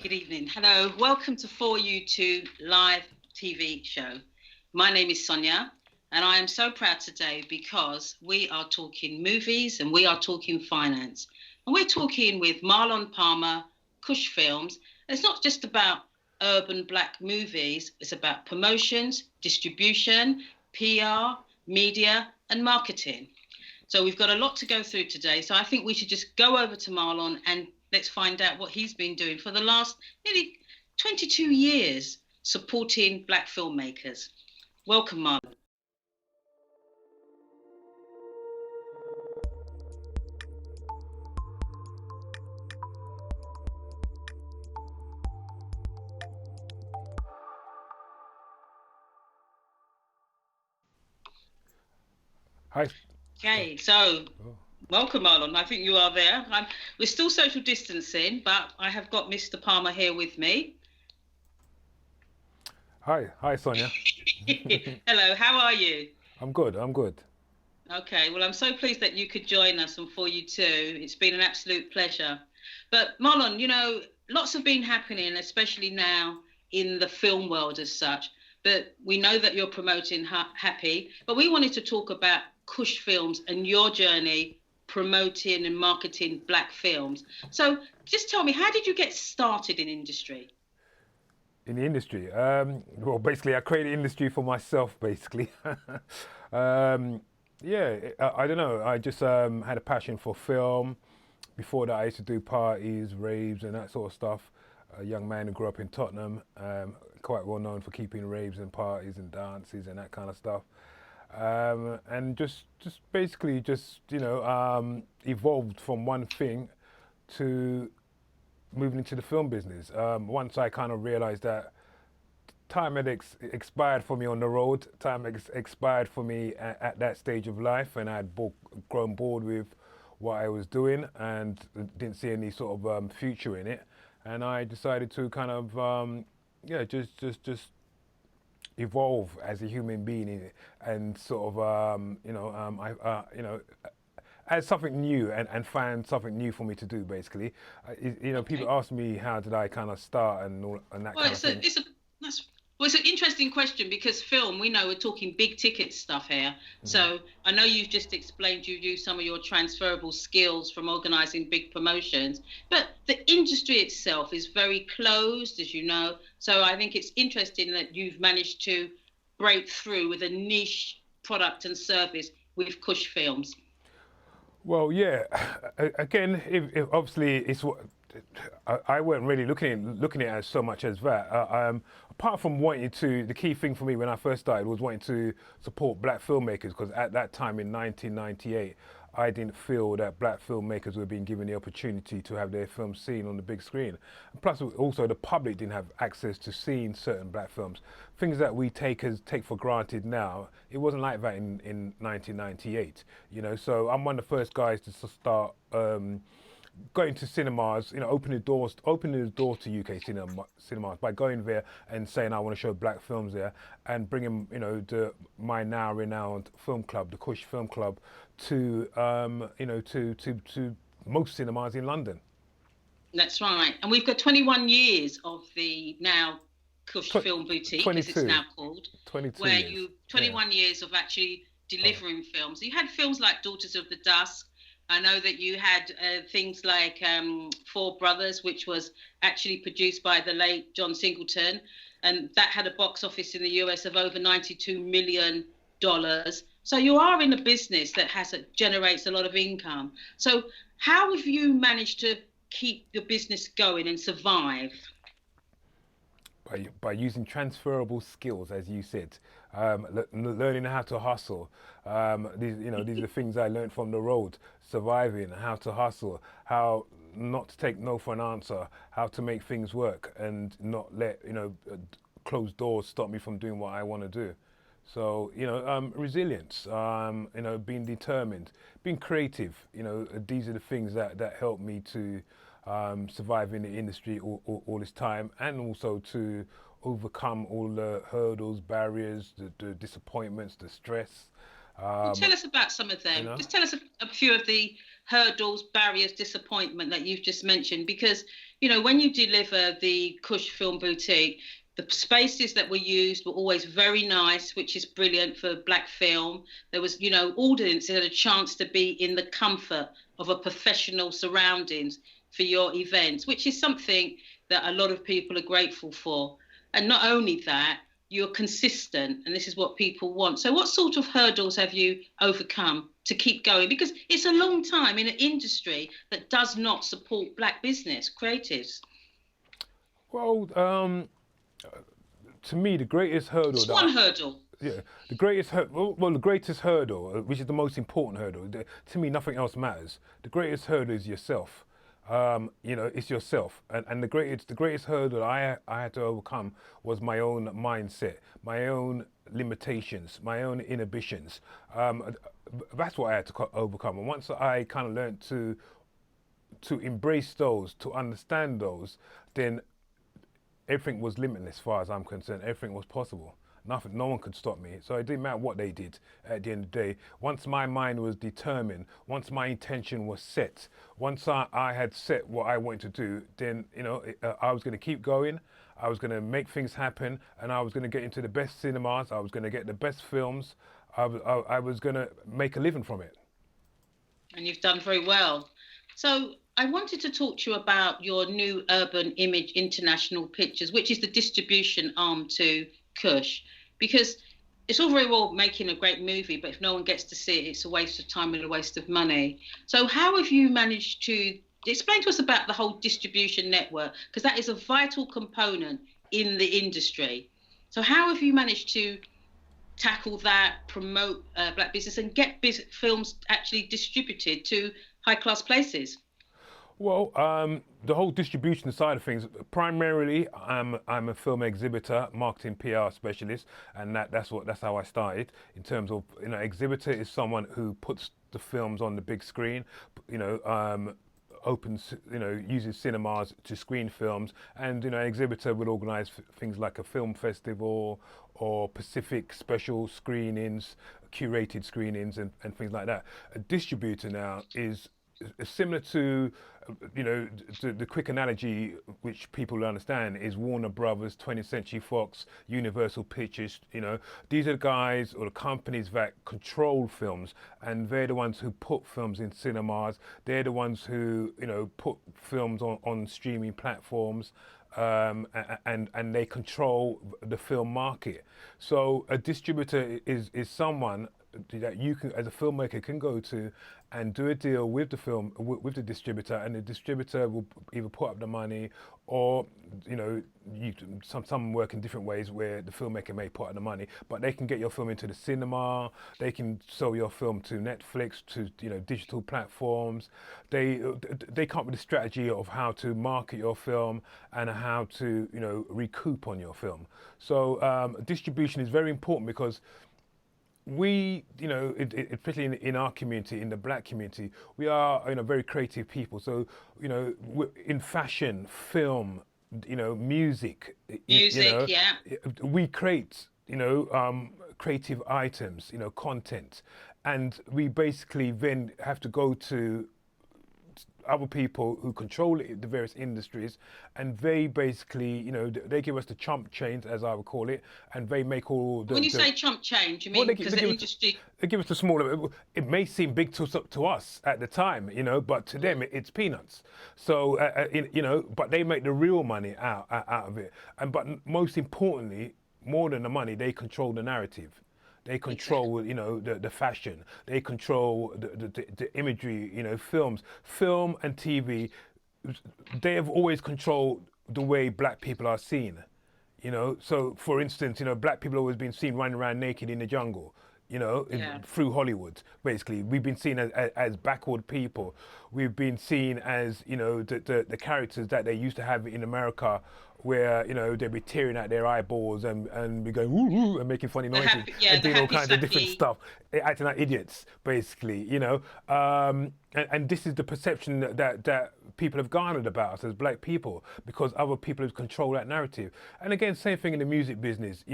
Good evening. Hello. Welcome to For You 2 live TV show. My name is Sonja, and I am so proud today because we are talking movies and we are talking finance. And we're talking with Marlon Palmer, KUSH Films. And it's not just about urban black movies, it's about promotions, distribution, PR, media, and marketing. So we've got a lot to go through today. So I think we should just go over to Marlon and let's find out what he's been doing for the last nearly 22 years supporting black filmmakers. Welcome, Marlon. Hi. Okay, so welcome, Marlon. I think you are there. We're still social distancing, but I have got Mr. Palmer here with me. Hi, Sonja. Hello, how are you? I'm good. Okay, well, I'm so pleased that you could join us on For You Too. It's been an absolute pleasure. But Marlon, lots have been happening, especially now in the film world as such. But we know that you're promoting HAPI, but we wanted to talk about KUSH Films and your journey promoting and marketing black films. So just tell me, how did you get started in industry? In the industry, well, basically, I created industry for myself, basically. I don't know. I just had a passion for film. Before that, I used to do parties, raves, and that sort of stuff. A young man who grew up in Tottenham, quite well known for keeping raves and parties and dances and that kind of stuff. And just basically evolved from one thing to moving into the film business. Once I kind of realized that time had expired for me on the road, time expired for me at that stage of life, and I had grown bored with what I was doing and didn't see any sort of future in it. And I decided to kind of, just evolve as a human being and sort of, as something new and find something new for me to do, basically. People ask me how did I kind of start and that kind of thing. It's an interesting question because film, we know we're talking big ticket stuff here. So I know you've just explained you use some of your transferable skills from organising big promotions, but the industry itself is very closed, as you know. So I think it's interesting that you've managed to break through with a niche product and service with KUSH Films. Well, yeah. Again, if obviously it's what I weren't really looking at it as so much as that. Apart from wanting to, the key thing for me when I first started was wanting to support black filmmakers, because at that time in 1998, I didn't feel that black filmmakers were being given the opportunity to have their films seen on the big screen. And plus, also the public didn't have access to seeing certain black films. Things that we take for granted now, it wasn't like that in 1998. So I'm one of the first guys to start going to cinemas, opening the doors to UK cinemas by going there and saying I want to show black films there, and bringing my now renowned film club, the KUSH Film Club, to to most cinemas in London. That's right, and we've got 21 years of the now KUSH Film Boutique, 22. as it's now called, 22 where years. 21 years of actually delivering films. You had films like Daughters of the Dusk. I know that you had things like Four Brothers, which was actually produced by the late John Singleton, and that had a box office in the US of over $92 million. So you are in a business that generates a lot of income. So how have you managed to keep your business going and survive? By using transferable skills, as you said, learning how to hustle. These are the things I learned from the road: surviving, how to hustle, how not to take no for an answer, how to make things work, and not let closed doors stop me from doing what I want to do. So resilience, being determined, being creative. These are the things that help me to survive in the industry all this time, and also to overcome all the hurdles, barriers, the disappointments, the stress, Well, tell us about some of them. You know? Just tell us a few of the hurdles, barriers, disappointment that you've just mentioned. Because, you know, when you deliver the KUSH Film Boutique, the spaces that were used were always very nice, which is brilliant for black film. There was, you know, audiences had a chance to be in the comfort of a professional surroundings for your events, which is something that a lot of people are grateful for. And not only that, you're consistent, and this is what people want. So what sort of hurdles have you overcome to keep going? Because it's a long time in an industry that does not support black business creatives. Well, to me, the greatest hurdle. Just one hurdle. Yeah, the greatest the greatest hurdle, which is the most important hurdle. To me, nothing else matters. The greatest hurdle is yourself. You know, it's yourself, and the greatest hurdle I had to overcome was my own mindset, my own limitations, my own inhibitions. That's what I had to overcome. And once I kind of learned to embrace those, to understand those, then everything was limitless as far as I'm concerned. Everything was possible. Nothing, no one could stop me. So it didn't matter what they did at the end of the day. Once my mind was determined, once my intention was set, once I had set what I wanted to do, then, you know, I was going to keep going. I was going to make things happen, and I was going to get into the best cinemas. I was going to get the best films. I was going to make a living from it. And you've done very well. So I wanted to talk to you about your new Urban Image International Pictures, which is the distribution arm to KUSH, because it's all very well making a great movie, but if no one gets to see it, it's a waste of time and a waste of money. So how have you managed to explain to us about the whole distribution network, because that is a vital component in the industry. So how have you managed to tackle that, promote black business, and get films actually distributed to high-class places? Well, the whole distribution side of things, primarily, I'm a film exhibitor, marketing PR specialist, and that's how I started. In terms of, you know, exhibitor is someone who puts the films on the big screen, you know, opens, you know, uses cinemas to screen films, and, you know, an exhibitor would organise things like a film festival or Pacific special screenings, curated screenings, and things like that. A distributor now is similar to, you know, the quick analogy which people understand is Warner Brothers, 20th Century Fox, Universal Pictures. You know, these are the guys or the companies that control films, and they're the ones who put films in cinemas. They're the ones who, you know, put films on streaming platforms. And they control the film market. So a distributor is someone that you can, as a filmmaker, can go to and do a deal with the film, with the distributor, and the distributor will either put up the money, or, you know, some work in different ways where the filmmaker may put up the money, but they can get your film into the cinema, they can sell your film to Netflix, to, you know, digital platforms. They come up with a strategy of how to market your film and how to, you know, recoup on your film. So distribution is very important, because we, you know, especially in our community, in the black community, we are, you know, very creative people. So, you know, in fashion, film, you know, music, you know, yeah. We create, you know, creative items, you know, content, and we basically then have to go to other people who control the various industries, and they basically, you know, they give us the chump change, as I would call it, and they make all the... When you say chump change, you mean because the industry... They give us the smaller... It may seem big to us at the time, you know, but to them it's peanuts. So, you know, but they make the real money out of it. But most importantly, more than the money, they control the narrative. They control, you know, the fashion. They control the imagery, you know, film and TV. They have always controlled the way black people are seen, you know. So, for instance, you know, black people have always been seen running around naked in the jungle, you know, through Hollywood, basically. We've been seen as backward people. We've been seen as, you know, the characters that they used to have in America where they'd be tearing out their eyeballs and be going woo woo and making funny noises and doing all kinds of different stuff, acting like idiots, basically, and this is the perception that people have garnered about us as black people, because other people have controlled that narrative. And again, same thing in the music business.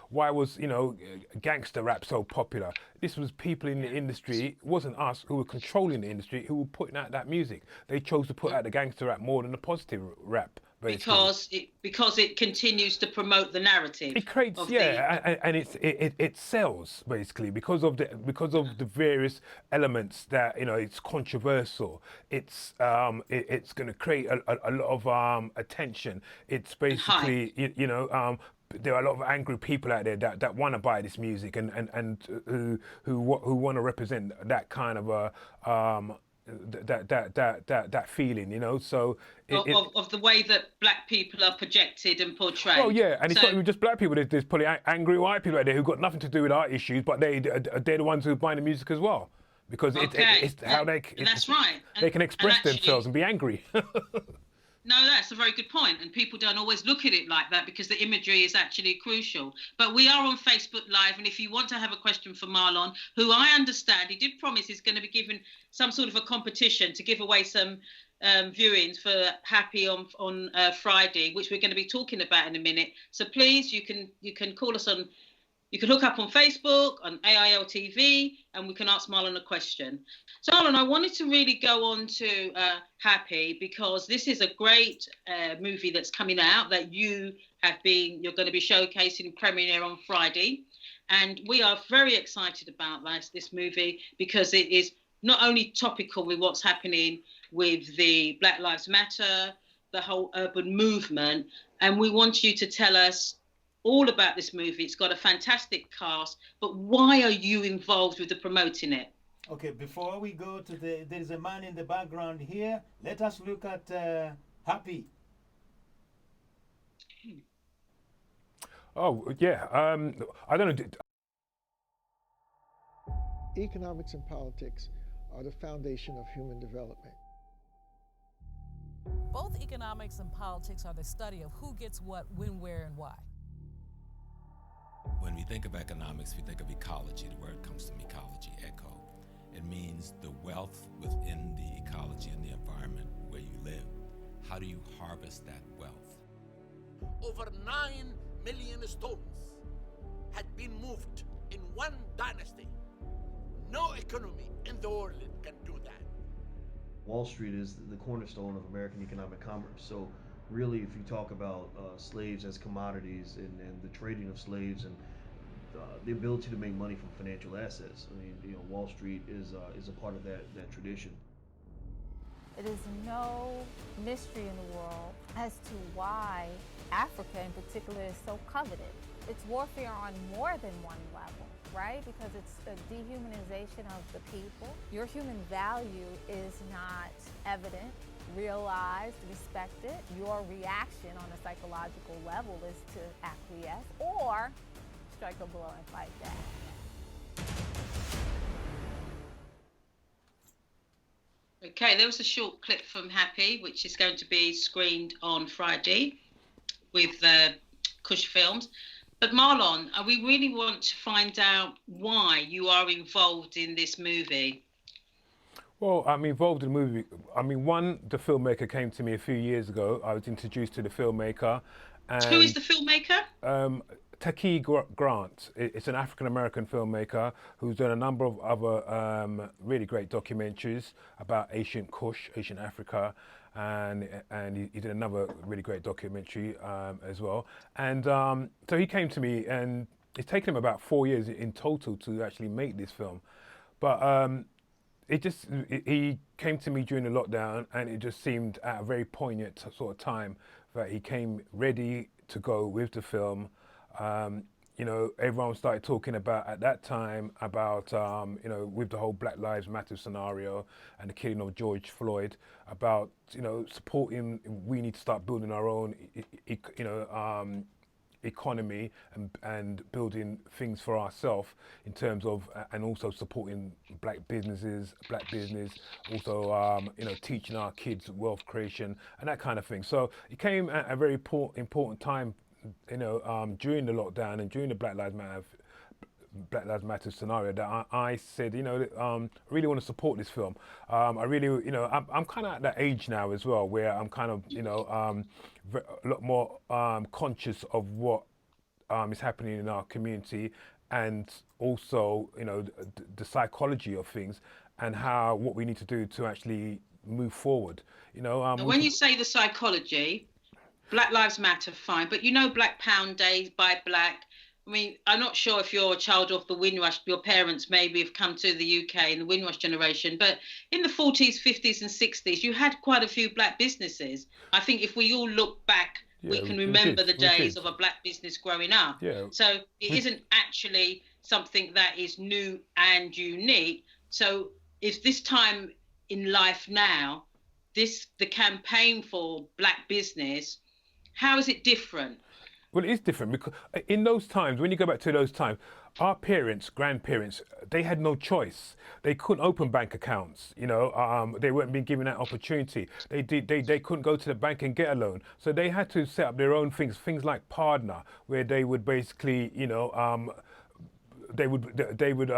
Why was gangster rap so popular? This was people in the industry. It wasn't us who were controlling the industry who were putting out that music. They chose to put out the gangster rap more than the positive rap. Basically. Because it continues to promote the narrative. It creates, and it sells, basically, because of the various elements that it's controversial. It's going to create a lot of attention. It's basically there are a lot of angry people out there that want to buy this music and who want to represent that kind of a that feeling, so of the way that black people are projected and portrayed. Oh yeah, and it's not even just black people. There's probably angry white people out there who've got nothing to do with our issues, but they're the ones who buy the music as well, because it's how they. That's right. They can express themselves and be angry. No, that's a very good point. And people don't always look at it like that, because the imagery is actually crucial. But we are on Facebook Live. And if you want to have a question for Marlon, who I understand, he did promise he's going to be given some sort of a competition to give away some viewings for HAPI on Friday, which we're going to be talking about in a minute. So please, you can call us on. You can hook up on Facebook, on AIL TV, and we can ask Marlon a question. So, Marlon, I wanted to really go on to HAPI, because this is a great movie that's coming out that you're going to be showcasing premiere on Friday. And we are very excited about this movie, because it is not only topical with what's happening with the Black Lives Matter, the whole urban movement, and we want you to tell us all about this movie. It's got a fantastic cast, but why are you involved with the promoting it? Okay, before we go to there's a man in the background here. Let us look at HAPI. Oh yeah, I don't know. Economics and politics are the foundation of human development. Both economics and politics are the study of who gets what, when, where, and why. When we think of economics, we think of ecology. The word comes from ecology, eco. It means the wealth within the ecology and the environment where you live. How do you harvest that wealth? Over 9 million stones had been moved in one dynasty. No economy in the world can do that. Wall Street is the cornerstone of American economic commerce. So really, if you talk about slaves as commodities and the trading of slaves and the ability to make money from financial assets, I mean, Wall Street is a part of that tradition. It is no mystery in the world as to why Africa in particular is so coveted. It's warfare on more than one level, right? Because it's a dehumanization of the people. Your human value is not evident, realized, respected. Your reaction on a psychological level is to acquiesce or strike a blow and fight back. Okay, there was a short clip from HAPI, which is going to be screened on Friday with KUSH Films. But Marlon, we really want to find out why you are involved in this movie. Well, I'm involved in the movie. I mean, the filmmaker came to me a few years ago. I was introduced to the filmmaker. And, who is the filmmaker? Taki Grant. It's an African-American filmmaker who's done a number of other really great documentaries about ancient KUSH, ancient Africa, and he did another really great documentary as well. And so he came to me, and it's taken him about 4 years in total to actually make this film. But he came to me during the lockdown, and it just seemed at a very poignant sort of time that he came ready to go with the film. Everyone started talking about at that time about with the whole Black Lives Matter scenario and the killing of George Floyd, about supporting. We need to start building our own economy and building things for ourselves in terms of, and also supporting black business, also teaching our kids wealth creation and that kind of thing. So it came at a very important time, during the lockdown and during the Black Lives Matter scenario, that I said, I really want to support this film. I really, I'm kind of at that age now as well, where I'm kind of, a lot more conscious of what is happening in our community, and also, the psychology of things and what we need to do to actually move forward. When you say the psychology, Black Lives Matter, fine, but Black Pound Day, Buy Black. I mean, I'm not sure if you're a child of the Windrush, your parents maybe have come to the UK in the Windrush generation, but in the 40s, 50s and 60s, you had quite a few black businesses. I think if we all look back, we can remember the days of a black business growing up. Yeah. So it isn't actually something that is new and unique. So if this time in life now, the campaign for black business, how is it different? Well, it is different because in those times, when you go back to those times, our parents, grandparents, they had no choice. They couldn't open bank accounts. They weren't being given that opportunity. They couldn't go to the bank and get a loan. So they had to set up their own things like Partner, where they would basically, they would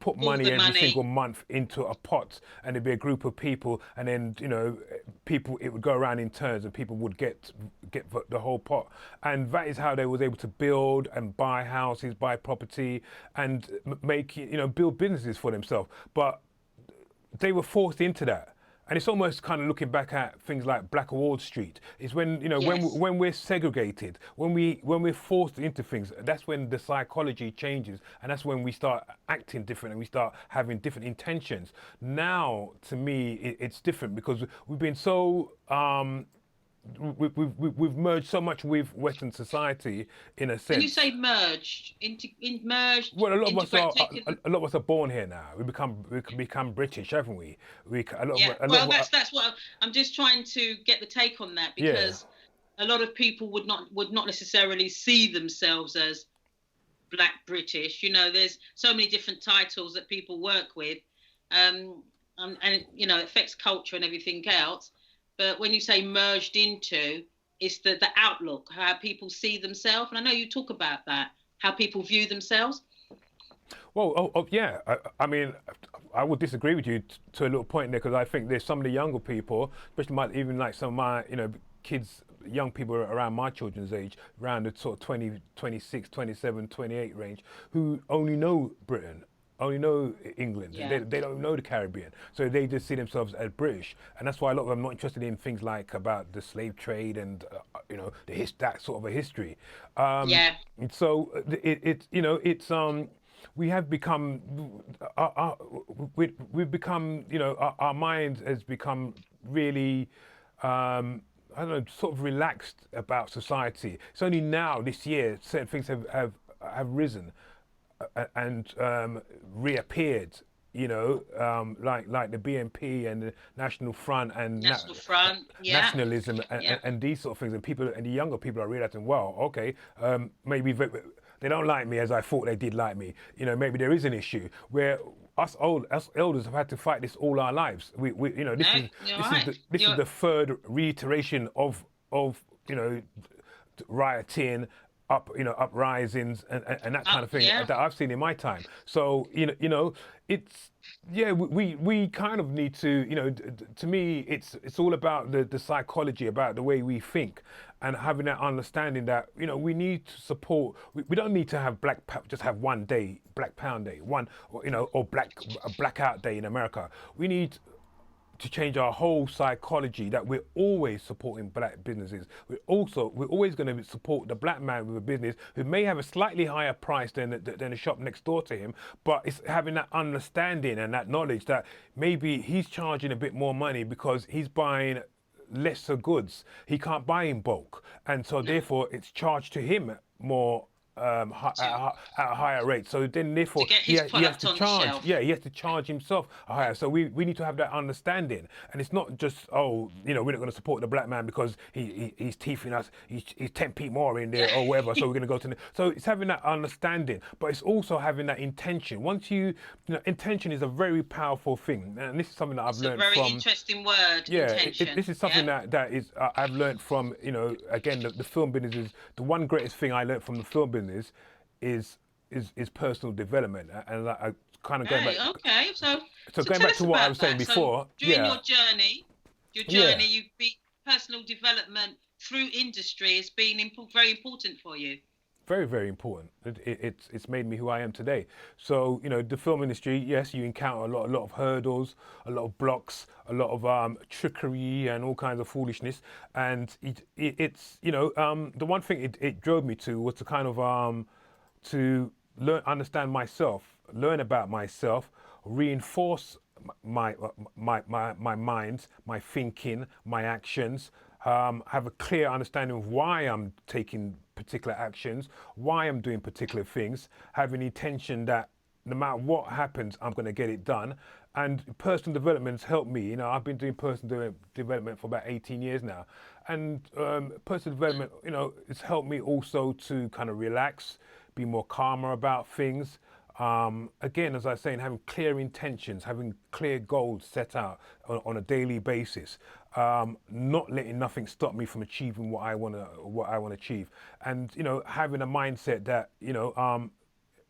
put money every single month into a pot, and there'd be a group of people, and then it would go around in turns, and people would get the whole pot, and that is how they was able to build and buy houses, buy property, and make build businesses for themselves. But they were forced into that. And it's almost kind of looking back at things like Black Wall Street. It's when when we're segregated, when we're forced into things, that's when the psychology changes, and that's when we start acting different and we start having different intentions. Now, to me, it's different because we've been so. We've merged so much with Western society in a sense. When you say merged, merged. Well, a lot of us are born here now. We become British, haven't we? That's what I'm just trying to get the take on that, because a lot of people would not necessarily see themselves as Black British. There's so many different titles that people work with, and it affects culture and everything else. But when you say merged into, it's the outlook, how people see themselves. And I know you talk about that, how people view themselves. Well, yeah. I mean, I would disagree with you to a little point there, because I think there's some of the younger people, especially even like some of my, kids, young people around my children's age, around the sort of 20, 26, 27, 28 range, who only know Britain, only know England. Yeah. They don't know the Caribbean, so they just see themselves as British, and that's why a lot of them are not interested in things like about the slave trade and that sort of a history. So we have become we've become our mind has become really I don't know, sort of relaxed about society. It's only now this year certain things have risen and reappeared, like the BNP and the National Front and nationalism and these sort of things. And people, and the younger people are realizing, well, okay, maybe they don't like me as I thought they did like me. Maybe there is an issue where us elders have had to fight this all our lives. This is the third reiteration of rioting, uprisings and that kind of thing that I've seen in my time. So it's we kind of need to to me it's all about the psychology, about the way we think, and having that understanding that we need to support. We don't need to have just have one day, Black Pound Day, or Blackout Day in America. We need to change our whole psychology, that we're always supporting black businesses. We're always going to support the black man with a business who may have a slightly higher price than the shop next door to him, but it's having that understanding and that knowledge that maybe he's charging a bit more money because he's buying lesser goods. He can't buy in bulk, and so therefore it's charged to him more at a higher rate. So then, therefore, To get he his has product to on the charge. shelf. Yeah, he has to charge himself a higher. So we need to have that understanding, and it's not just, oh, you know, we're not going to support the black man because he's teething us. He's 10p more in there or whatever. So we're going to go to. So it's having that understanding, but it's also having that intention. Once you know, intention is a very powerful thing, and this is something that I've learned from. It's a very interesting word. Yeah, intention. this is something that is I've learned from, you know, again, the film business is the one greatest thing I learned from the film business is personal development, and I kind of going back. Okay, so going back to what I was saying before. So during your journey, you've been personal development through industry has been very important for you. Very, very important. It's made me who I am today. So, you know, the film industry, yes, you encounter a lot of hurdles, a lot of blocks, a lot of trickery and all kinds of foolishness. And it's, you know, the one thing it drove me to was to kind of to understand myself, learn about myself, reinforce my mind, my thinking, my actions, have a clear understanding of why I'm taking particular actions, why I'm doing particular things, having the intention that no matter what happens, I'm going to get it done. And personal development's helped me. You know, I've been doing personal development for about 18 years now. And personal development, you know, it's helped me also to kind of relax, be more calmer about things. Again, as I was saying, having clear intentions, having clear goals set out on a daily basis, not letting nothing stop me from achieving what I want to achieve, and you know, having a mindset that, you know,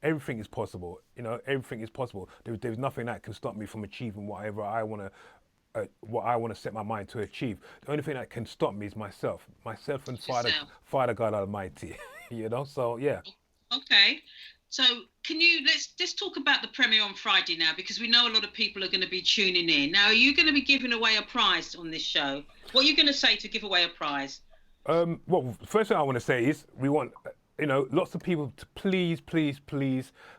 everything is possible. You know, everything is possible. There's nothing that can stop me from achieving whatever I want to set my mind to achieve. The only thing that can stop me is myself and Father God Almighty. You know, so yeah. Okay. So let's just talk about the premiere on Friday now, because we know a lot of people are going to be tuning in. Now, are you going to be giving away a prize on this show? What are you going to say to give away a prize? Well, first thing I want to say is we want, you know, lots of people to please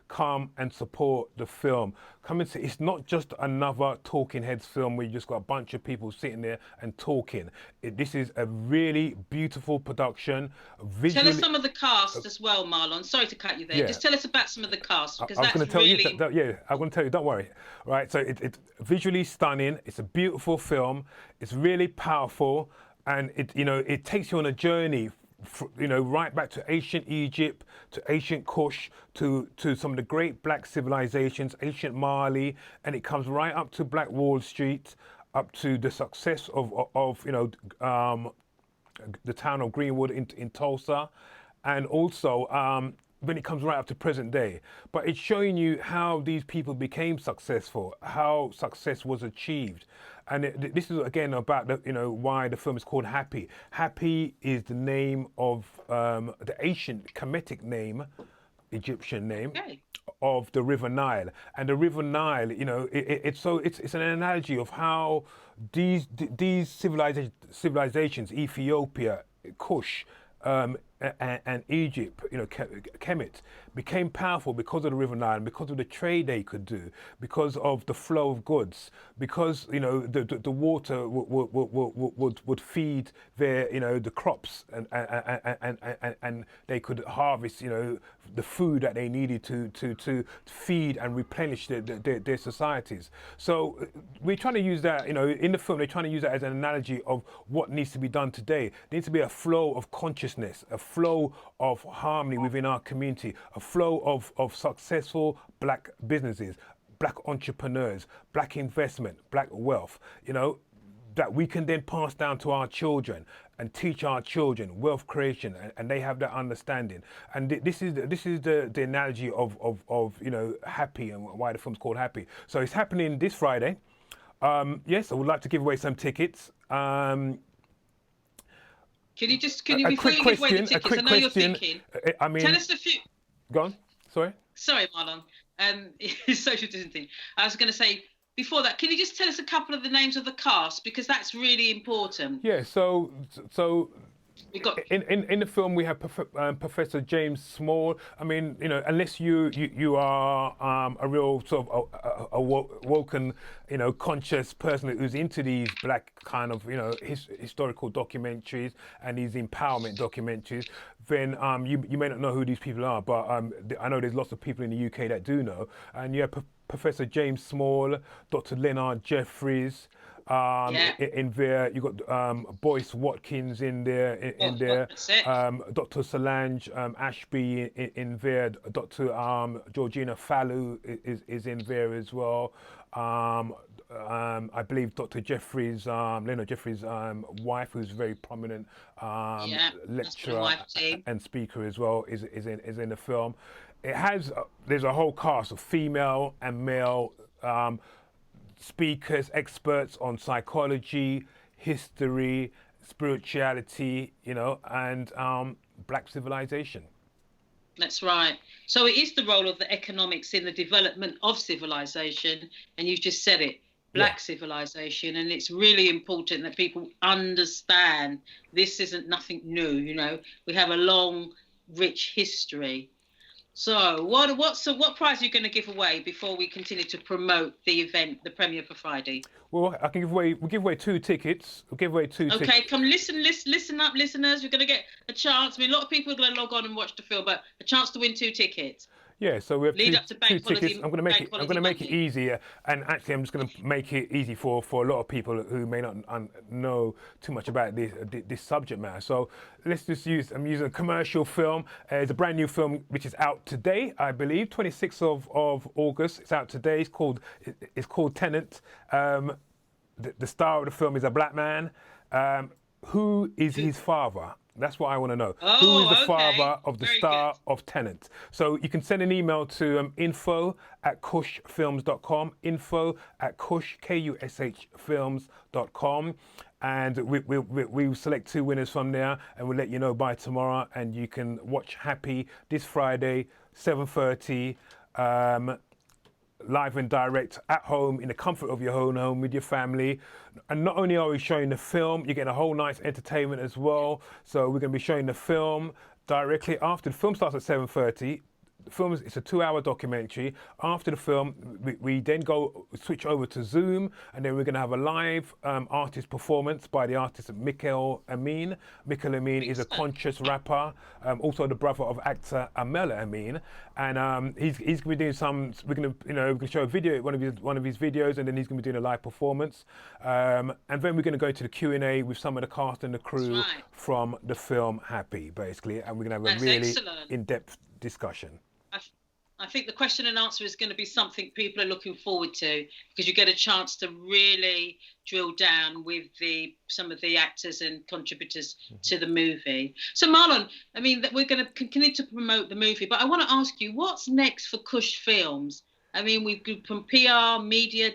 come and support the film. Come and see. It's not just another talking heads film where you just got a bunch of people sitting there and talking. This is a really beautiful production. Tell us some of the cast as well, Marlon. Sorry to cut you there. Yeah. Just tell us about some of the cast, because that's really... I'm going to tell you, don't worry. Right, so it's visually stunning. It's a beautiful film. It's really powerful. And it takes you on a journey, you know, right back to ancient Egypt, to ancient KUSH, to some of the great black civilizations, ancient Mali, and it comes right up to Black Wall Street, up to the success of you know, the town of Greenwood in Tulsa, and also when it comes right up to present day. But it's showing you how these people became successful, how success was achieved. And this is again about why the film is called HAPI. HAPI is the name of the ancient Kemetic name, Egyptian name, of the River Nile. And the River Nile, you know, it's an analogy of how these civilizations, Ethiopia, KUSH, and Egypt, you know, Kemet, became powerful because of the River Nile, because of the trade they could do, because of the flow of goods, because, you know, the water would feed their, you know, the crops, and they could harvest, you know, the food that they needed to feed and replenish their societies. So we're trying to use that, you know, in the film, they're trying to use that as an analogy of what needs to be done today. There needs to be a flow of consciousness, a flow of harmony within our community, a flow of successful black businesses, black entrepreneurs, black investment, black wealth, you know, that we can then pass down to our children and teach our children wealth creation, and they have that understanding. And this is the analogy of you know, HAPI, and why the film's called HAPI. So it's happening this Friday. Yes, I would like to give away some tickets. Can you before you give away the tickets, I know you're thinking. I mean, tell us a few. Go on. Sorry, Marlon. Social distancing. I was going to say, before that, can you just tell us a couple of the names of the cast, because that's really important? Yeah. So we got in the film we have Professor James Small. I mean, you know, unless you are a real sort of a woken, you know, conscious person who's into these black kind of, you know, historical documentaries and these empowerment documentaries, then you may not know who these people are, but I know there's lots of people in the UK that do know. And you have Professor James Small, Dr. Leonard Jeffries, in there. You've got Boyce Watkins in there. Dr. Solange Ashby in there. Dr. Georgina Fallu is in there as well. I believe Dr. Jeffries, Leonard Jeffries' wife, who's a very prominent lecturer and speaker as well, is in the film. It has there's a whole cast of female and male speakers, experts on psychology, history, spirituality, and Black civilization. That's right. So it is the role of the economics in the development of civilization, and you've just said it, Black civilization, and it's really important that people understand this isn't nothing new. We have a long, rich history. So what prize are you going to give away before we continue to promote the event, the premiere for Friday? Well, we'll give away 2 tickets. We'll give away 2 tickets. Okay, come listen up, listeners. You're going to get a chance. I mean, a lot of people are going to log on and watch the film, but a chance to win 2 tickets. Yeah, so we have Lead up to Bank 2 tickets. Holiday, I'm going to make it easier, and actually, I'm just going to make it easy for a lot of people who may not know too much about this subject matter. So let's just I'm using a commercial film. It's a brand new film which is out today, I believe, 26th of August. It's out today. It's called Tenant. The star of the film is a black man. Who is his father? That's what I want to know. Who is the father of the star of Tenant? So you can send an email to info@kushfilms.com, info@kush, KUSH films.com, and we'll select 2 winners from there, and we'll let you know by tomorrow, and you can watch HAPI this Friday, 7:30, live and direct at home in the comfort of your own home with your family. And not only are we showing the film, you're getting a whole night's entertainment as well. So we're going to be showing the film directly after the film starts at 7:30. The film it's a 2-hour documentary. After the film, we then switch over to Zoom, and then we're going to have a live artist performance by the artist Mikhail Amin. Mikhail Amin is a conscious rapper, also the brother of actor Amel Amin, and he's going to be doing some. We're going to show a video, one of his videos, and then he's going to be doing a live performance, and then we're going to go to the Q&A with some of the cast and the crew from the film HAPI, basically, and we're going to have a really in-depth discussion. I think the question and answer is going to be something people are looking forward to, because you get a chance to really drill down with some of the actors and contributors to the movie. So Marlon, I mean, we're going to continue to promote the movie, but I want to ask you, what's next for KUSH Films? I mean, we've got from PR, media,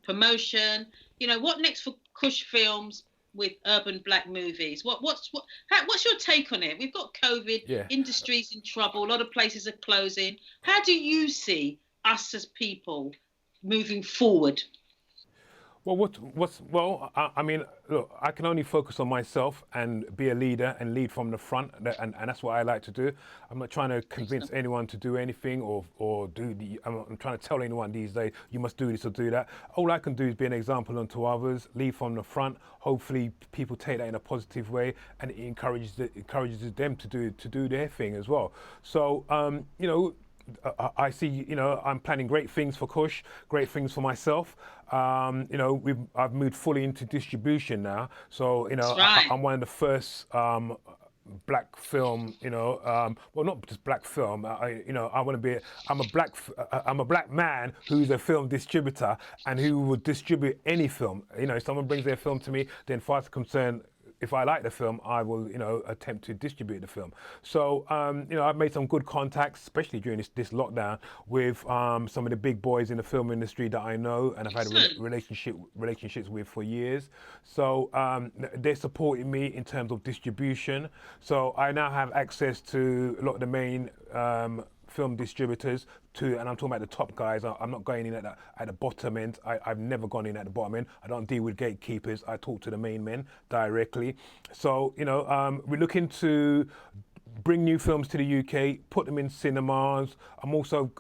promotion. What next for KUSH Films with urban black movies? What's your take on it? We've got COVID, industry's in trouble, a lot of places are closing. How do you see us as people moving forward? Well, I mean, look, I can only focus on myself and be a leader and lead from the front, and that's what I like to do. I'm not trying to convince anyone to do anything or do I'm trying to tell anyone these days, you must do this or do that. All I can do is be an example unto others, lead from the front. Hopefully people take that in a positive way, and it encourages them to do their thing as well. So, I see, I'm planning great things for KUSH, great things for myself. I've moved fully into distribution now. So, I'm one of the first black film, well, not just black film. I'm a black man who's a film distributor and who would distribute any film. If someone brings their film to me, then as far as I'm concerned, if I like the film, I will, attempt to distribute the film. So, I've made some good contacts, especially during this lockdown, with some of the big boys in the film industry that I know and I've had relationships with for years. So they're supporting me in terms of distribution. So I now have access to a lot of the main film distributors and I'm talking about the top guys. I'm not going in at the bottom end. I've never gone in at the bottom end. I don't deal with gatekeepers. I talk to the main men directly. So, we're looking to bring new films to the UK, put them in cinemas. I'm also,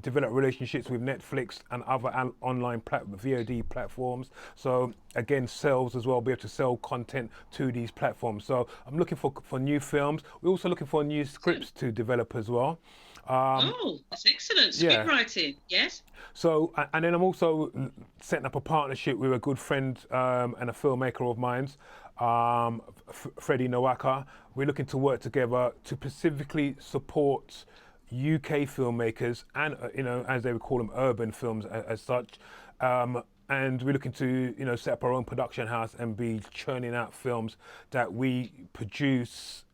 develop relationships with Netflix and other online VOD platforms. So again, sales as well, be able to sell content to these platforms. So I'm looking for new films. We're also looking for new scripts to develop as well. That's excellent. Script writing, yes. So, and then I'm also setting up a partnership with a good friend and a filmmaker of mine, Freddie Nowaka. We're looking to work together to specifically support UK filmmakers and, as they would call them, urban films as such. And we're looking to, set up our own production house and be churning out films that we produce,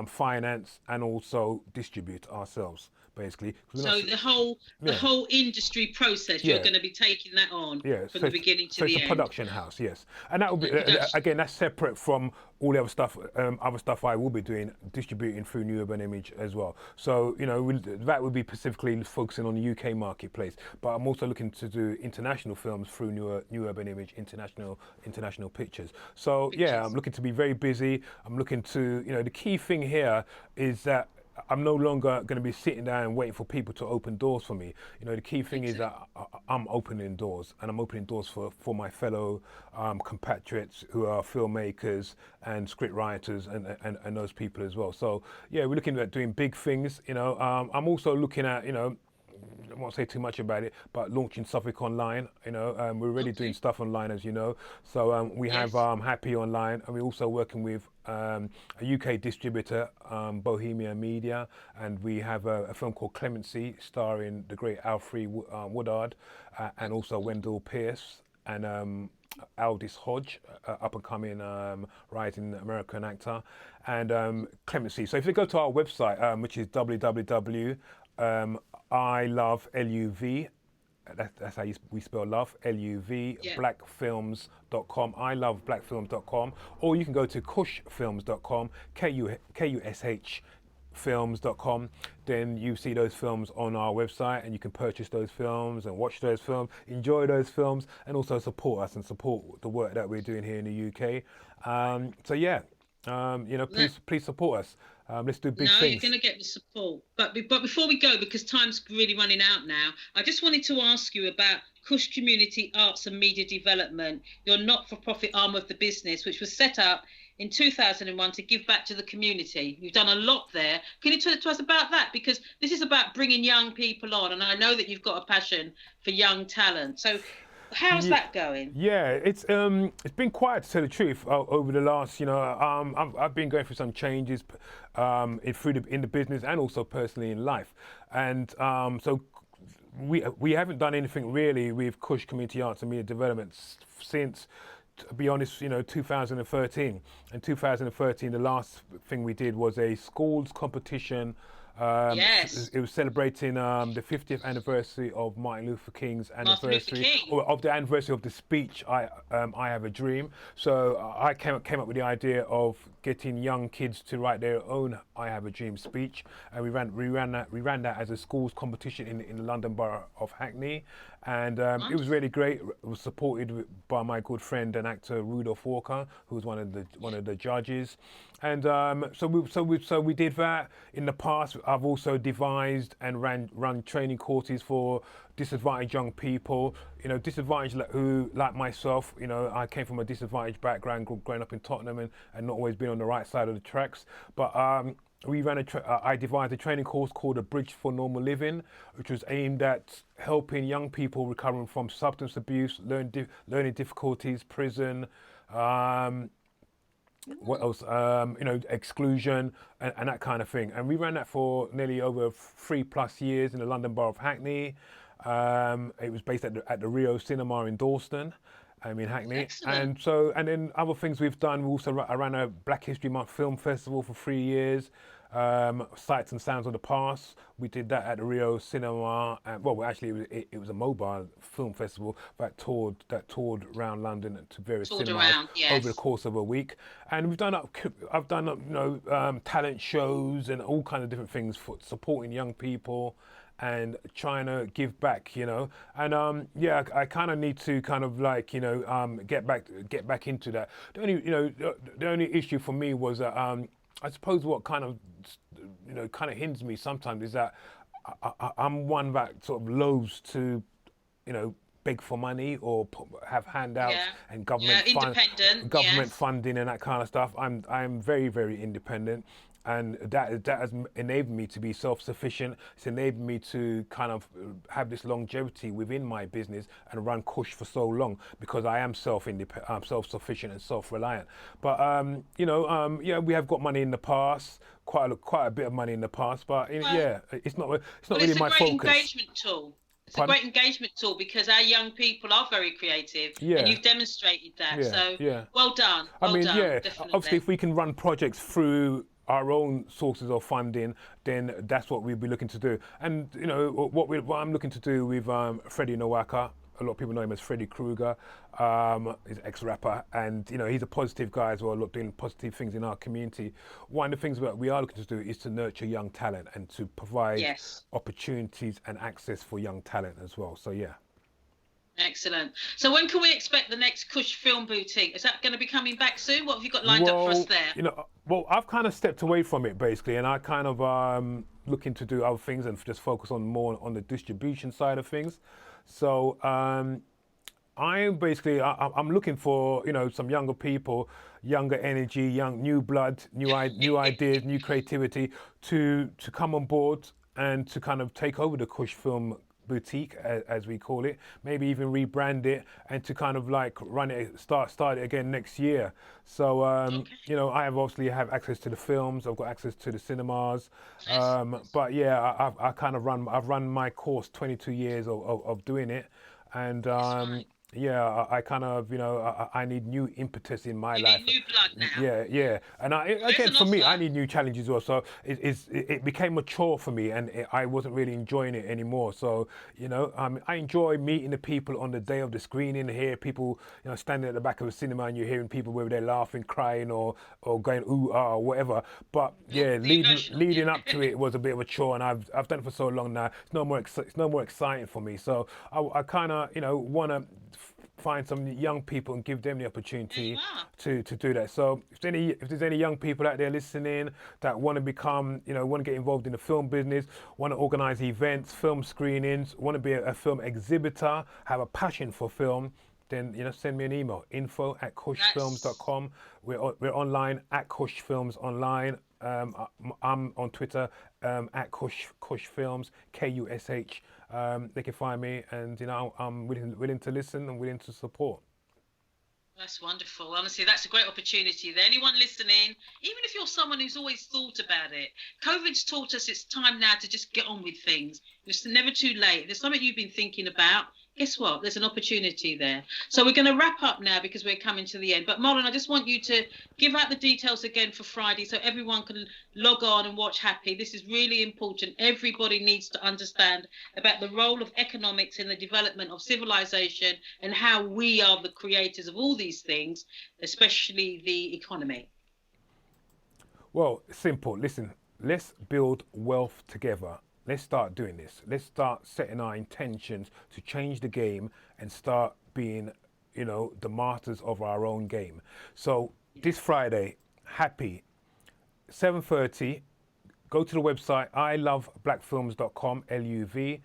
finance, and also distribute ourselves, basically. So the whole industry process, you're going to be taking that on from the beginning to the end. So it's a production house, yes. And that will be, again, that's separate from all the other stuff I will be doing, distributing through New Urban Image as well. So, that would be specifically focusing on the UK marketplace. But I'm also looking to do international films through New Urban Image, international pictures. So, I'm looking to be very busy. I'm looking to, the key thing here is that I'm no longer going to be sitting down and waiting for people to open doors for me. The key thing is that I'm opening doors, and I'm opening doors for my fellow compatriots who are filmmakers and script writers and those people as well. So we're looking at doing big things. I'm also looking at, I won't say too much about it, but launching Suffolk online. We're already doing stuff online, as you know. So we have HAPI online, and we're also working with a UK distributor, Bohemia Media, and we have a film called Clemency, starring the great Alfred Woodard, and also Wendell Pierce and Aldis Hodge, up and coming rising American actor, and Clemency. So if you go to our website, which is www. I love LUV. That's how we spell love. LUV. Blackfilms.com. I love blackfilms.com. Or you can go to kushfilms.com. KUSH films.com. Then you see those films on our website, and you can purchase those films and watch those films, enjoy those films, and also support us and support the work that we're doing here in the UK. Please support us. Let's do big things. No, you're going to get the support. But before we go, because time's really running out now, I just wanted to ask you about KUSH Community Arts and Media Development, your not-for-profit arm of the business, which was set up in 2001 to give back to the community. You've done a lot there. Can you talk to us about that? Because this is about bringing young people on, and I know that you've got a passion for young talent. So how's that going? Yeah, it's been quiet, to tell the truth, over the last, I've been going through some changes in the business and also personally in life, and so we haven't done anything really with KUSH Community Arts and Media Development since, to be honest, 2013. In 2013, the last thing we did was a schools competition. It was celebrating the 50th anniversary of Martin Luther King's anniversary, or of the anniversary of the speech, I Have a Dream. So I came up with the idea of getting young kids to write their own I Have a Dream speech, and we ran that as a schools competition in the London Borough of Hackney, and it was really great. It was supported by my good friend and actor Rudolph Walker, who was one of the judges, and so we did that. In the past, I've also devised and run training courses for disadvantaged young people, disadvantaged who, like myself, I came from a disadvantaged background, growing up in Tottenham and not always been on the right side of the tracks. But I devised a training course called A Bridge for Normal Living, which was aimed at helping young people recovering from substance abuse, learning difficulties, prison, what else? Exclusion and that kind of thing. And we ran that for nearly over 3+ years in the London Borough of Hackney. It was based at the Rio Cinema in Dalston, in Hackney. Excellent. And then other things we've done. I ran a Black History Month film festival for 3 years. Sights and Sounds of the Past. We did that at the Rio Cinema. It was a mobile film festival that toured around London to various cinemas over the course of a week. And I've done talent shows and all kinds of different things for supporting young people and trying to give back, and I kind of need to get back into that. The only issue for me was that I suppose what kind of, kind of hinders me sometimes is that I'm one that sort of loathes to, beg for money or have handouts and government funding and that kind of stuff. I'm very, very independent, and that has enabled me to be self-sufficient. It's enabled me to kind of have this longevity within my business and run KUSH for so long, because I am self-sufficient and self-reliant. But we have got money in the past, quite a bit of money in the past. But it's not really my focus. It's a great engagement tool. It's a great engagement tool because our young people are very creative, and you've demonstrated that. Well done. Obviously, if we can run projects through our own sources of funding, then that's what we'll be looking to do. And what I'm looking to do with Freddie Nowaka. A lot of people know him as Freddy Krueger. He's an ex-rapper, and he's a positive guy as well, doing positive things in our community. One of the things that we are looking to do is to nurture young talent and to provide opportunities and access for young talent as well. So Excellent. So when can we expect the next KUSH Film Boutique? Is that going to be coming back soon? What have you got lined up for us there? I've kind of stepped away from it basically, and I kind of looking to do other things and just focus more on the distribution side of things. So I'm looking for some younger people, younger energy, new blood, new ideas, new creativity to come on board and to kind of take over the KUSH Film Boutique, as we call it, maybe even rebrand it and to kind of like run it, start it again next year. So I have access to the films, I've got access to the cinemas, but I've run my course, 22 years of doing it, and I kind of, I need new impetus in my life. Need new blood now. And I need new challenges as well. So it became mature for me, and I wasn't really enjoying it anymore. So, I enjoy meeting the people on the day of the screening, hear people, standing at the back of the cinema, and you're hearing people whether they're laughing, crying, or going ooh, ah, or whatever. But leading up to it was a bit of a chore, and I've done it for so long now. It's no more exciting for me. So I kind of, want to find some young people and give them the opportunity to do that. So if there's any young people out there listening that want to become, want to get involved in the film business, want to organize events, film screenings, want to be a film exhibitor, have a passion for film, then send me an email, info@kushfilms.com. We're online at KUSH Films online. I'm on Twitter at KUSH Films, KUSH. They can find me, and I'm willing to listen and willing to support. That's wonderful. Honestly, that's a great opportunity there. Anyone listening, even if you're someone who's always thought about it, COVID's taught us it's time now to just get on with things. It's never too late. If there's something you've been thinking about, guess what? There's an opportunity there. So we're going to wrap up now because we're coming to the end. But Marlon, I just want you to give out the details again for Friday so everyone can log on and watch HAPI. This is really important. Everybody needs to understand about the role of economics in the development of civilization and how we are the creators of all these things, especially the economy. Well, simple. Listen, let's build wealth together. Let's start doing this. Let's start setting our intentions to change the game and start being, the masters of our own game. So this Friday, HAPI, 7:30, go to the website iloveblackfilms.com, LUV,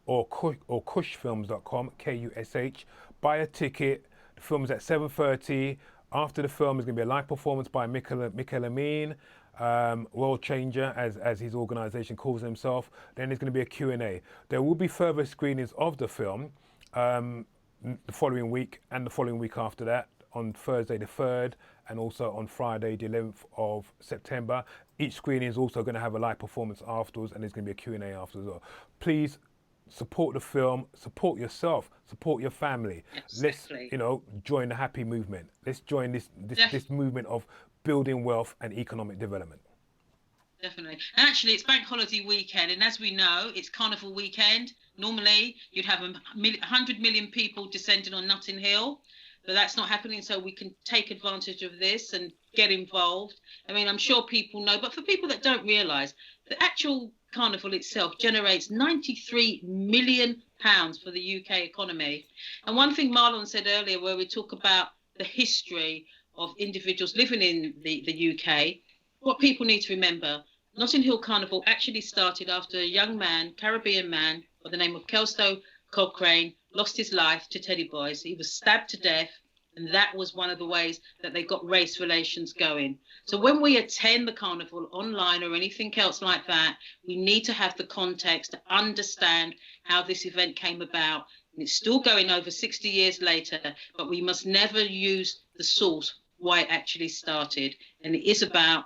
or kushfilms.com, KUSH. Buy a ticket. The film's at 7:30. After the film is going to be a live performance by Mikel Amin, World Changer, as his organisation calls himself. Then there's going to be a Q&A. There will be further screenings of the film the following week and the following week after that, on Thursday the 3rd and also on Friday the 11th of September. Each screening is also going to have a live performance afterwards, and there's going to be a Q&A afterwards as well. Please support the film, support yourself, support your family. Exactly. Let's, join the HAPI movement. Let's join this movement of building wealth and economic development. Definitely. And actually, it's bank holiday weekend, and as we know, it's carnival weekend. Normally, you'd have 100 million people descending on Notting Hill, but that's not happening, so we can take advantage of this and get involved. I mean, I'm sure people know, but for people that don't realise, the actual carnival itself generates £93 million for the UK economy. And one thing Marlon said earlier, where we talk about the history of individuals living in the UK, what people need to remember, Notting Hill Carnival actually started after a young man, Caribbean man, by the name of Kelso Cochrane, lost his life to Teddy Boys. He was stabbed to death, and that was one of the ways that they got race relations going. So when we attend the carnival online or anything else like that, we need to have the context to understand how this event came about. And it's still going over 60 years later, but we must never use the source why it actually started. And it is about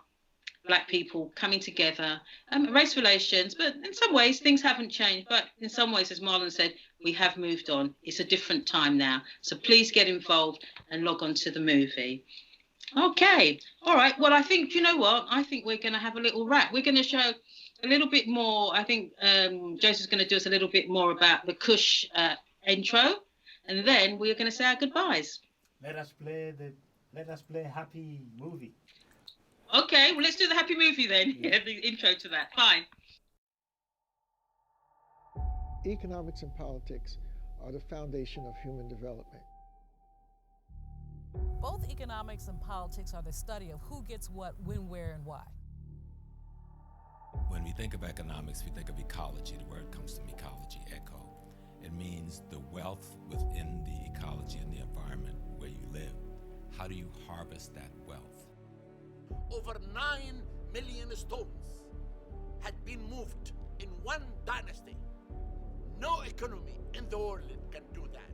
Black people coming together, race relations, but in some ways things haven't changed. But in some ways, as Marlon said, we have moved on. It's a different time now. So please get involved and log on to the movie. Okay. All right. Well, I think, you know what? I think we're going to have a little wrap. We're going to show a little bit more. I think Joseph's going to do us a little bit more about the KUSH intro. And then we're going to say our goodbyes. Let us play HAPI movie. Okay, well, let's do the happy movie then. Yeah, the intro to that. Fine. Economics and politics are the foundation of human development. Both economics and politics are the study of who gets what, when, where, and why. When we think of economics, we think of ecology. The word comes from ecology, echo. It means the wealth within the ecology and the environment where you live. How do you harvest that wealth? Over 9 million stones had been moved in one dynasty. No economy in the world can do that.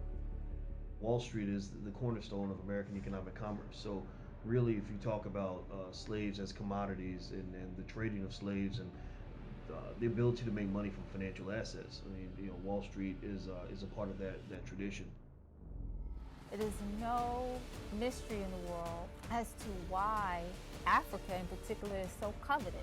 Wall Street is the cornerstone of American economic commerce. So really, if you talk about slaves as commodities and the trading of slaves and the ability to make money from financial assets, I mean, Wall Street is a part of that tradition. It is no mystery in the world as to why Africa in particular is so coveted.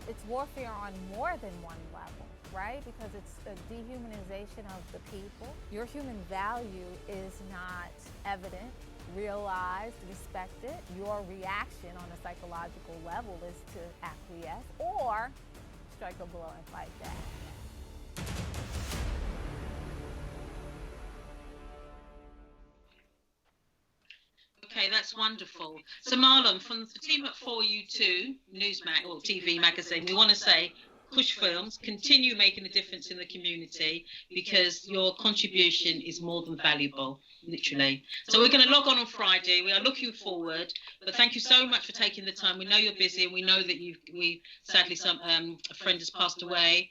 It's warfare on more than one level, right? Because it's a dehumanization of the people. Your human value is not evident, realized, respected. Your reaction on a psychological level is to acquiesce or strike a blow and fight back. Okay, that's wonderful. So Marlon, from the team at 4U2 or TV magazine, we want to say KUSH Films, continue making a difference in the community because your contribution is more than valuable, literally. So we're going to log on Friday. We are looking forward, but thank you so much for taking the time. We know you're busy and we know that sadly a friend has passed away.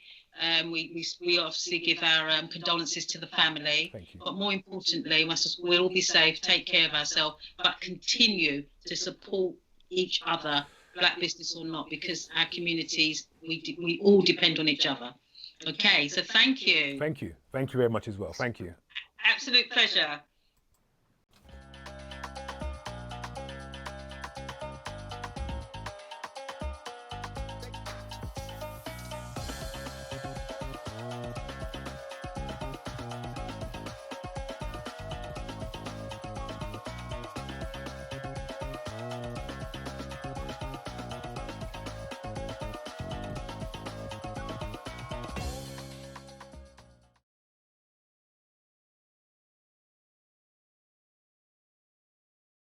We obviously give our condolences to the family. Thank you. But more importantly, we'll all be safe, take care of ourselves, but continue to support each other, Black business or not, because our communities, we all depend on each other. Okay, so thank you. Thank you. Thank you very much as well. Thank you. Absolute pleasure.